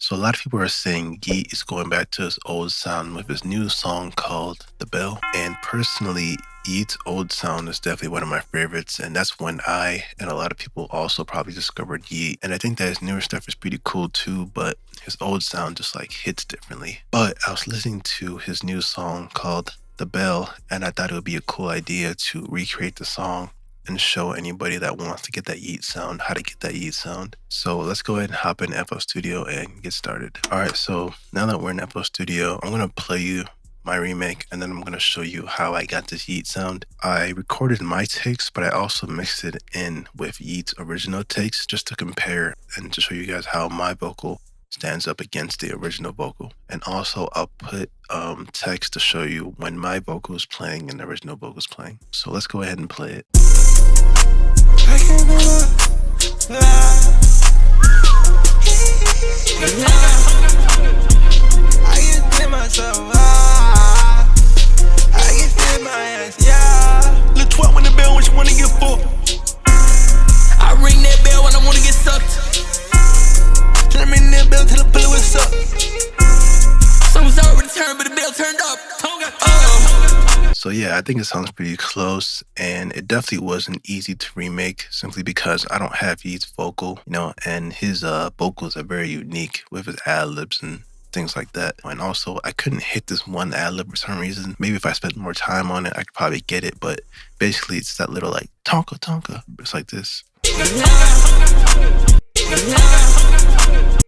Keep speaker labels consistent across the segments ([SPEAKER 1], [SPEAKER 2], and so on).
[SPEAKER 1] So a lot of people are saying YEAT is going back to his old sound with his new song called "The Bell." And personally, YEAT's old sound is definitely one of my favorites, and that's when I and a lot of people also probably discovered YEAT. And I think that his newer stuff is pretty cool too, but his old sound just like hits differently. But I was listening to his new song called "The Bell," and I thought it would be a cool idea to recreate the song and show anybody that wants to get that YEAT sound how to get that YEAT sound. So let's go ahead and hop in FL Studio and get started. All right, so now that we're in FL Studio, I'm gonna play you my remake and then I'm gonna show you how I got this YEAT sound. I recorded my takes, but I also mixed it in with YEAT's original takes just to compare and to show you guys how my vocal stands up against the original vocal. And also I'll put text to show you when my vocal is playing and the original vocal is playing. So let's go ahead and play it. I can't lie. I can feel myself. I can feel my ass. Yeah. Look twat when the bell when you wanna get fucked. I ring that bell when I wanna get sucked. Let me ring that bell till the pillow is up. Sun was already turned, but the bell turned up. So yeah, I think it sounds pretty close, and it definitely wasn't easy to remake simply because I don't have YEAT's vocal, and his vocals are very unique with his ad-libs and things like that. And also, I couldn't hit this one ad-lib for some reason. Maybe if I spent more time on it, I could probably get it, but basically it's that little like, tonka tonka. It's like this.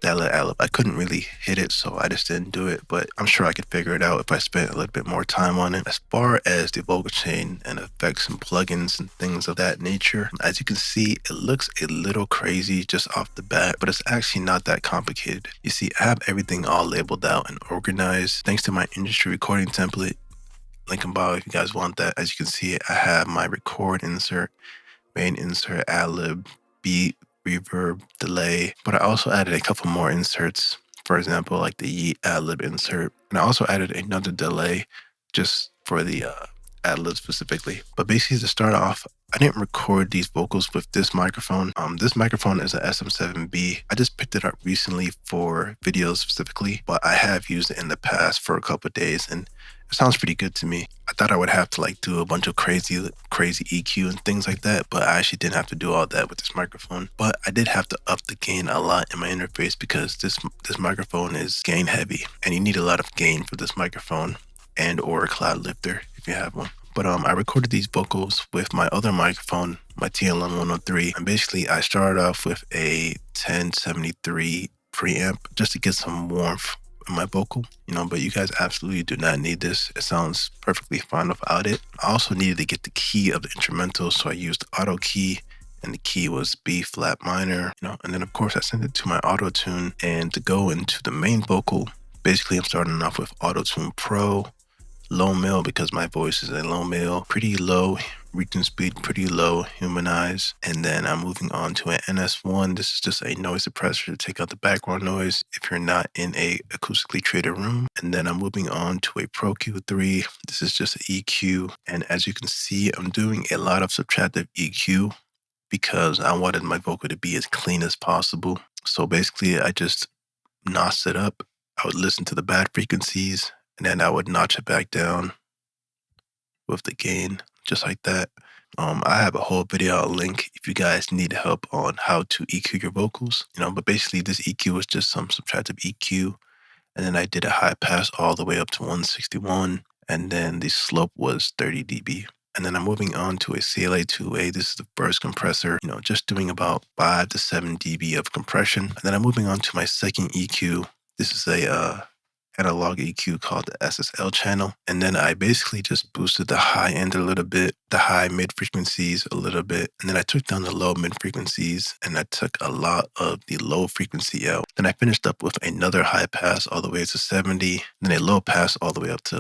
[SPEAKER 1] That little ad-lib, I couldn't really hit it, so I just didn't do it, but I'm sure I could figure it out if I spent a little bit more time on it. As far as the vocal chain and effects and plugins and things of that nature, as you can see, it looks a little crazy just off the bat, but it's actually not that complicated. You see, I have everything all labeled out and organized thanks to my industry recording template. Link in bio if you guys want that. As you can see, I have my record insert, main insert, ad-lib, beat, reverb, delay, but I also added a couple more inserts. For example, like the YEAT ad-lib insert, and I also added another delay just for the ad-lib specifically. But basically, to start off, I didn't record these vocals with this microphone. This microphone is a SM7B. I just picked it up recently for videos specifically, but I have used it in the past for a couple of days, and it sounds pretty good to me. I thought I would have to do a bunch of crazy EQ and things like that, but I actually didn't have to do all that with this microphone. But I did have to up the gain a lot in my interface because this microphone is gain heavy, and you need a lot of gain for this microphone and or a cloud lifter if you have one. But I recorded these vocals with my other microphone, my TLM 103, and basically I started off with a 1073 preamp just to get some warmth in my vocal, but you guys absolutely do not need this. It sounds perfectly fine without it. I also needed to get the key of the instrumental, so I used auto key, and the key was B flat minor, and then of course I sent it to my auto tune. And to go into the main vocal, basically I'm starting off with auto tune pro, low male because my voice is a low male, pretty low reaching speed, pretty low humanize, and then I'm moving on to an NS1. This is just a noise suppressor to take out the background noise if you're not in a acoustically treated room. And then I'm moving on to a Pro Q3. This is just an EQ, and as you can see, I'm doing a lot of subtractive EQ because I wanted my vocal to be as clean as possible. So basically I just notched it up. I would listen to the bad frequencies, and then I would notch it back down with the gain, just like that. I have a whole video I'll link if you guys need help on how to EQ your vocals, but basically this EQ was just some subtractive EQ. And then I did a high pass all the way up to 161. And then the slope was 30 dB. And then I'm moving on to a CLA2A. This is the burst compressor, just doing about 5 to 7 dB of compression. And then I'm moving on to my second EQ. This is a analog EQ called the SSL channel. And then I basically just boosted the high end a little bit, the high mid frequencies a little bit. And then I took down the low mid frequencies, and I took a lot of the low frequency out. Then I finished up with another high pass all the way to 70, then a low pass all the way up to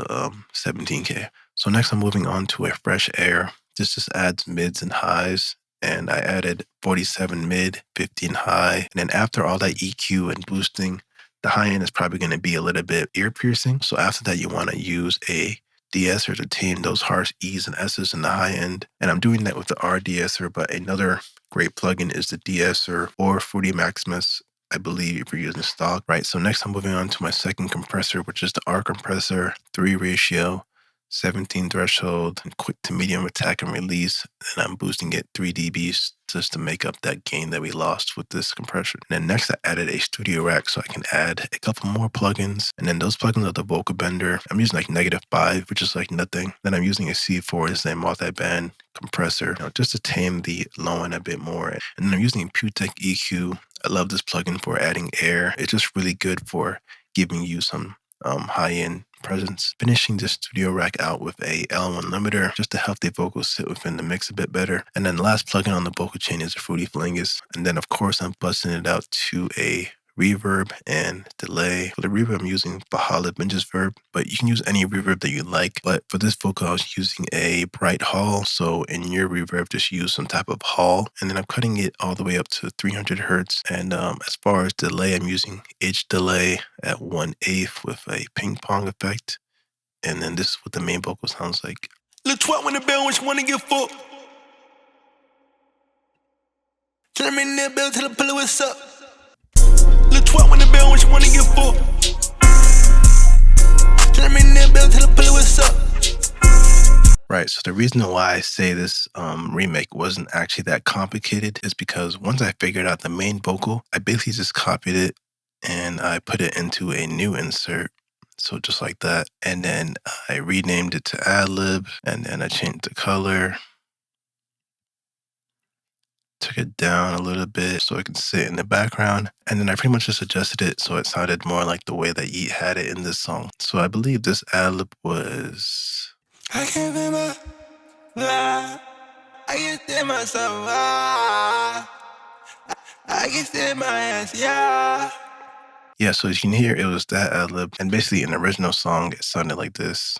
[SPEAKER 1] 17K. So next I'm moving on to a fresh air. This just adds mids and highs. And I added 47 mid, 15 high. And then after all that EQ and boosting, the high end is probably going to be a little bit ear piercing. So after that, you want to use a de-esser to tame those harsh E's and S's in the high end. And I'm doing that with the R de-esser, but another great plugin is the de-esser or Fruity Maximus I believe, if you're using stock, right? So next I'm moving on to my second compressor, which is the R compressor, 3 ratio, 17 threshold, and quick to medium attack and release. And I'm boosting it 3 dBs just to make up that gain that we lost with this compressor. And then next I added a studio rack so I can add a couple more plugins. And then those plugins are the vocal bender. I'm using like -5, which is like nothing. Then I'm using a C4, this is a multi-band compressor, just to tame the low end a bit more. And then I'm using a Pewtech EQ. I love this plugin for adding air. It's just really good for giving you some high-end presence. Finishing the studio rack out with a L1 limiter just to help the vocals sit within the mix a bit better. And then the last plugin on the vocal chain is a Fruity Flingus. And then of course I'm busting it out to a reverb and delay. For the reverb, I'm using Valhalla Binge's Verb, but you can use any reverb that you like. But for this vocal, I was using a bright hall. So in your reverb, just use some type of hall. And then I'm cutting it all the way up to 300 hertz. And as far as delay, I'm using edge delay at 1/8 with a ping pong effect. And then this is what the main vocal sounds like.
[SPEAKER 2] Lil' twat when the bell when she wanna get fucked. Tell her ring that bell, tell her pull what's up. Lil' twat when the bell when she wanna get fucked. Tell her ring that bell, tell her pull what's up.
[SPEAKER 1] Right, so the reason why I say this remake wasn't actually that complicated is because once I figured out the main vocal, I basically just copied it and I put it into a new insert. So just like that. And then I renamed it to Adlib, and then I changed the color. Took it down a little bit so it could sit in the background. And then I pretty much just adjusted it so it sounded more like the way that YEAT had it in this song. So I believe this Adlib was...
[SPEAKER 2] I can't feel my life. I can stand myself. I can stand my ass, yeah.
[SPEAKER 1] Yeah, so as you can hear, it was that Adlib. And basically in the original song, it sounded like this.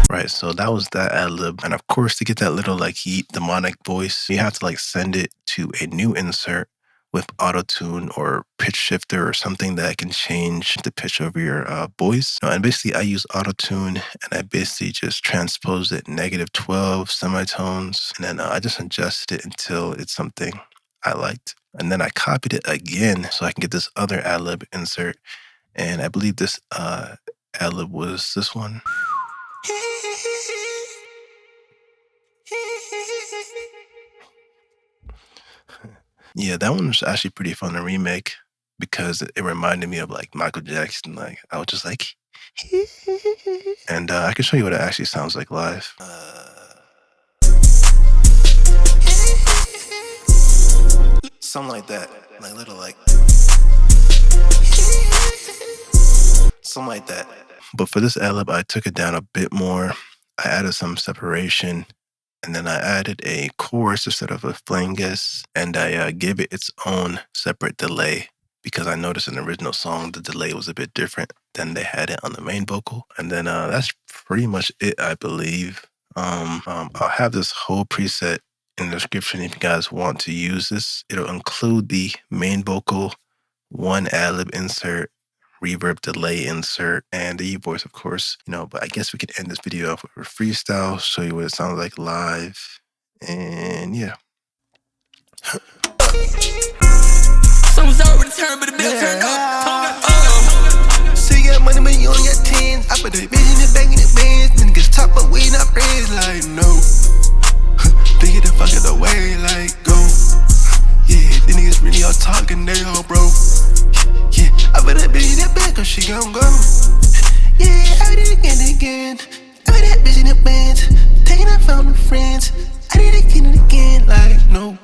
[SPEAKER 1] Right, so that was that Adlib. And of course, to get that little like YEAT demonic voice, you have to like send it to a new insert with auto-tune or pitch shifter or something that can change the pitch of your voice. And basically I use auto-tune and I basically just transpose it -12 semitones. And then I just adjusted it until it's something I liked. And then I copied it again so I can get this other Adlib insert. And I believe this Adlib was this one. Yeah, that one was actually pretty fun to remake because it reminded me of like Michael Jackson. Like I was just like, and I can show you what it actually sounds like live. Something like that, like little like, something like that. But for this Adlib, I took it down a bit more. I added some separation. And then I added a chorus instead of a flingus, and I gave it its own separate delay because I noticed in the original song the delay was a bit different than they had it on the main vocal. And then that's pretty much it, I believe. I'll have this whole preset in the description if you guys want to use this. It'll include the main vocal, one Adlib insert, reverb delay insert, and the voice, of course, but I guess we could end this video off with a freestyle, show you what it sounds like live, and yeah.
[SPEAKER 2] Someone's already turned, but the bill turned up. So you got money when you only got 10. I put that bitch in the bank in the bands. Niggas talk, but we not friends, like no. They get the fuck out the way, like go. Yeah, the niggas really all talking, they all broke. Yeah, I put that bitch in that back, cause she gon' go. Yeah, I did it again and again. I put that bitch in the bands, taking out from the friends. I did it again and again, like no.